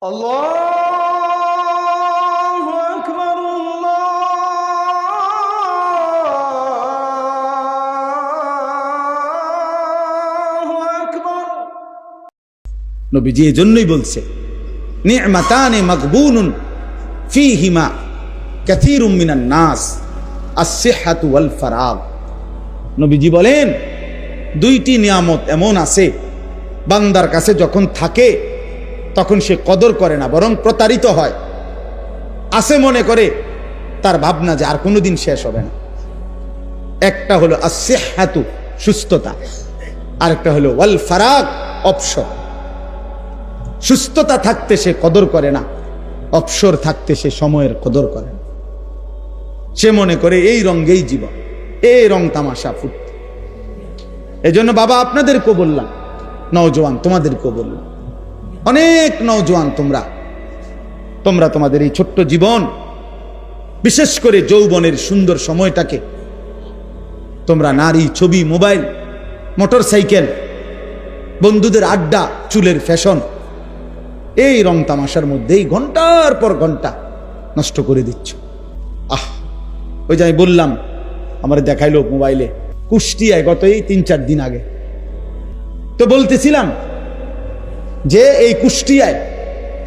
আল্লাহু আকবার, আল্লাহু আকবার। নবীজি এজন্যই বলছে নি'মাতানে মাগবুনুন ফীহিমা কাসীরুম মিনান নাস আস-সিহহাতু ওয়াল ফারাগ। নবীজি বলেন দুইটি নিয়ামত এমন আছে বান্দার কাছে যখন থাকে তখন সে কদর করে না, বরং প্রতারিত হয়। আছে মনে করে তার ভাবনা যে আর কোনোদিন শেষ হবে না। একটা হলো আস-সিহহাতু, সুস্থতা, আরেকটা হলো ওয়াল ফারাগ, অবসর। সুস্থতা থাকতে সে কদর করে না, অবসর থাকতে সে সময়ের কদর করে না। সে মনে করে এই রঙেই জীবন, এই রং তামাশা ফুটতে। এজন্য বাবা আপনাদেরকেও বললাম, নওজোয়ান তোমাদেরকেও বললাম, অনেক নওজোয়ান তোমরা তোমাদের এই ছোট্ট জীবন, বিশেষ করে যৌবনের সুন্দর সময়টাকে তোমরা নারী, ছবি, মোবাইল, মোটর সাইকেল, বন্ধুদের আড্ডা, চুলের ফ্যাশন, এই রং তামাশার মধ্যেই ঘন্টার পর ঘন্টা নষ্ট করে দিচ্ছ। ওই যে আমি বললাম, আমার দেখাইলো মোবাইলে কুষ্টিয়ায় গত এই 3-4 দিন আগে, তো বলতেছিলাম যে এই কুষ্টিয়ায়,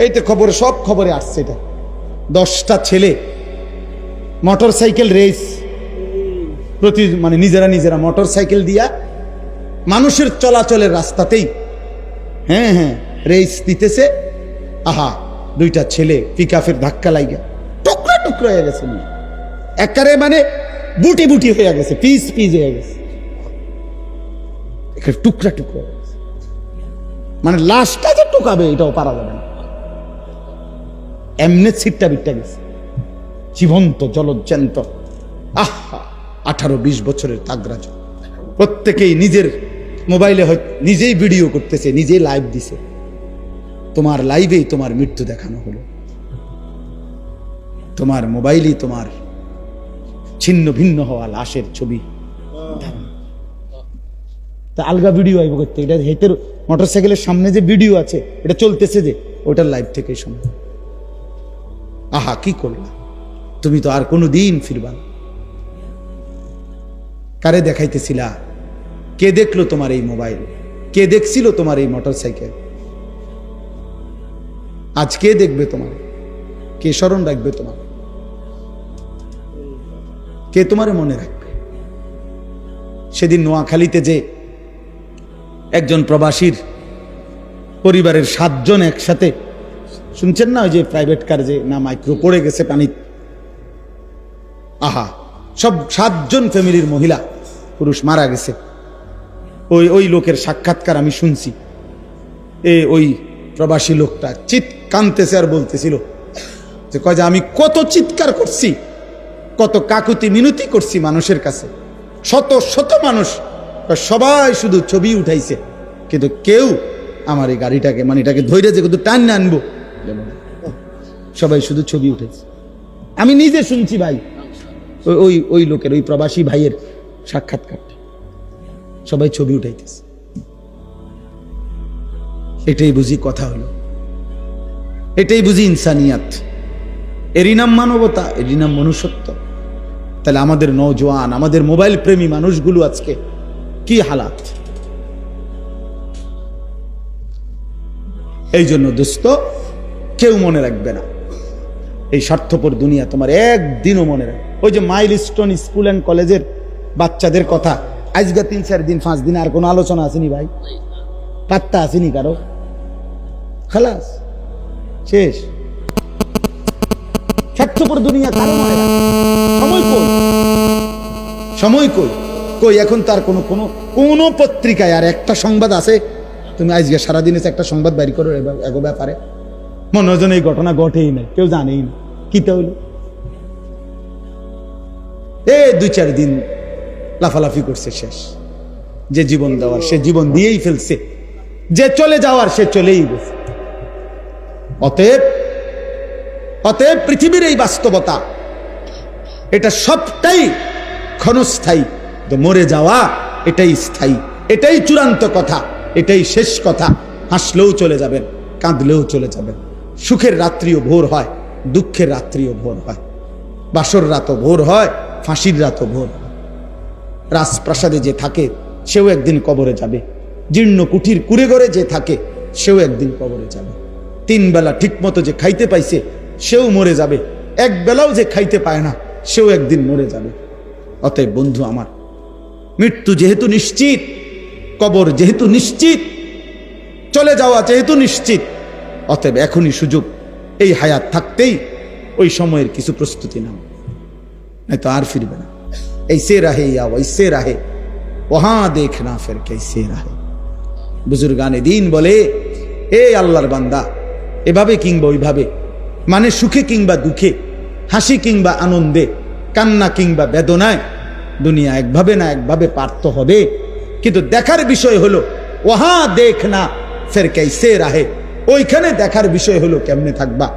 এই তো খবরে, সব খবরে আসছে, এটা 10টা ছেলে মোটর সাইকেল রেস, নিজেরা মোটর সাইকেল দিয়া মানুষের চলাচলের রাস্তাতেই রেস দিতেছে। দুইটা ছেলে পিকআপের ধাক্কা লাগিয়া টুকরা টুকরা হয়ে গেছে, একেবারে বুটি বুটি হয়ে গেছে, পিস পিস হয়ে গেছে, টুকরা টুকরা হয়ে গেছে। লাশটা যে টুকাবে এটাও পারা যাবে না, এমনি ছিটটা বিটটা গেছে, জীবন্ত জলজ্যান্ত। 18-20 বছরের তাগরাজ, প্রত্যেকেই নিজের মোবাইলে নিজেই ভিডিও করতেছে, নিজেই লাইভ দিছে। তোমার লাইভেই তোমার মৃত্যু দেখানো হলো, তোমার মোবাইলেই তোমার ছিন্ন ভিন্ন হওয়া লাশের ছবি। তা আলগা ভিডিও আইব করতে, এটা হেতের মোটরসাইকেলের সামনে যে ভিডিও আছে এটা চলতেছে, যে ওটার লাইভ থেকে শোনো। কি করলা তুমি, তো আর কোনো দিন ফিরবা না। কারে দেখাইতেছিলা? কে দেখলো তোমার এই মোবাইল? কে দেখছিল তোমার এই মোটরসাইকেল? আজ কে দেখবে তোমার? কে স্মরণ রাখবে তোমার? কে তোমারে মনে রাখবে? সেদিন নোয়াখালীতে যে একজন প্রবাসীর পরিবারের 7 জন একসাথে, শুনছেন না, ওই যে প্রাইভেট কার যে না মাইক্রো পড়ে গেছে পানি, সব 7 জন ফ্যামিলির মহিলা পুরুষ মারা গেছে। ওই লোকের সাক্ষাৎকার আমি শুনছি। ওই প্রবাসী লোকটা কাঁদতেছে আর বলতেছিল যে কয় যে আমি কত চিৎকার করছি, কত কাকুতি মিনতি করছি মানুষের কাছে, শত শত মানুষ, সবাই শুধু ছবি উঠাইছে, কিন্তু কেউ আমার এই গাড়িটাকে এটাকে ধৈর্য যে কিন্তু টান না আনবো, সবাই শুধু ছবি উঠেছে। আমি নিজে শুনছি ভাই, ওই লোকের, ওই প্রবাসী ভাইয়ের সাক্ষাৎকারটা, সবাই ছবি উঠাইতেছে। এটাই বুঝি কথা হলো, এটাই বুঝি ইনসানিয়াত, এরই নাম মানবতা, এরই নাম মনুষ্যত্ব। তাহলে আমাদের নওজোয়ান, আমাদের মোবাইল প্রেমী মানুষগুলো আজকে কি হালাত। এই জন্য দোস্ত, কেউ মনে রাখবে না এই স্বার্থপর দুনিয়া, তোমার একদিনও মনে রাখবে। ওই যে মাইলস্টোন স্কুল অ্যান্ড কলেজের বাচ্চাদের কথা, আজকে 3-4 দিন 5 দিন আর কোনো আলোচনা আসেনি ভাই, পাত্তা আসেনি কারো, খালাস, শেষ। স্বার্থপর দুনিয়া কারো মনে রাখবে? সময় কই এখন তার কোনো পত্রিকায় আর একটা সংবাদ আছে? তুমি আজকে সারাদিনে একটা সংবাদ বাইর করো এগো ব্যাপারে, মনে হয় এই ঘটনা ঘটেই নাই, কেউ জানেই না কিটা হইল। 2-4 দিন লাফালাফি করছে, শেষ। যে জীবন দেওয়ার সে জীবন দিয়েই ফেলছে, যে চলে যাওয়ার সে চলেই গেছে। অতএব পৃথিবীর এই বাস্তবতা, এটা সবটাই ক্ষণস্থায়ী, মরে যাওয়া এটাই স্থায়ী, এটাই চূড়ান্ত কথা, এটাই শেষ কথা। হাসলেও চলে যাবেন, কাঁদলেও চলে যাবেন, সুখের রাত্রিও ভোর হয়, দুঃখের রাত্রিও ভোর হয়, বাসর রাতও ভোর হয়, ফাঁসির রাতও ভোর হয়। রাজপ্রাসাদে যে থাকে সেও একদিন কবরে যাবে, জীর্ণ কুঠির কুড়ে ঘরে যে থাকে সেও একদিন কবরে যাবে। 3 বেলা ঠিক মতো যে খাইতে পাইছে সেও মরে যাবে, 1 বেলাও যে খাইতে পায় না সেও একদিন মরে যাবে। অতএব বন্ধু আমার, মৃত্যু যেহেতু নিশ্চিত, কবর যেহেতু নিশ্চিত, চলে যাওয়া যেহেতু নিশ্চিত, অতএব এখনই সুযোগ, এই হায়াত থাকতেই ওই সময়ের কিছু প্রস্তুতি নাও, নয়তো আর ফিরবে না। ऐसे रहे या वैसे रहे वहां देखना फिर कैसे रहे। বুজুর্গানে দিন বলে, এ আল্লাহর বান্দা, এভাবে কিংবা ওইভাবে, মানে সুখে কিংবা দুঃখে, হাসি কিংবা আনন্দে, কান্না কিংবা বেদনায়, দুনিয়া একভাবে না একভাবে পার তো হবে। কিন্তু দেখার বিষয় হলো ওহা দেখনা ফের कैसे रहे, ওইখানে দেখার বিষয় হলো কেমনে থাকবা।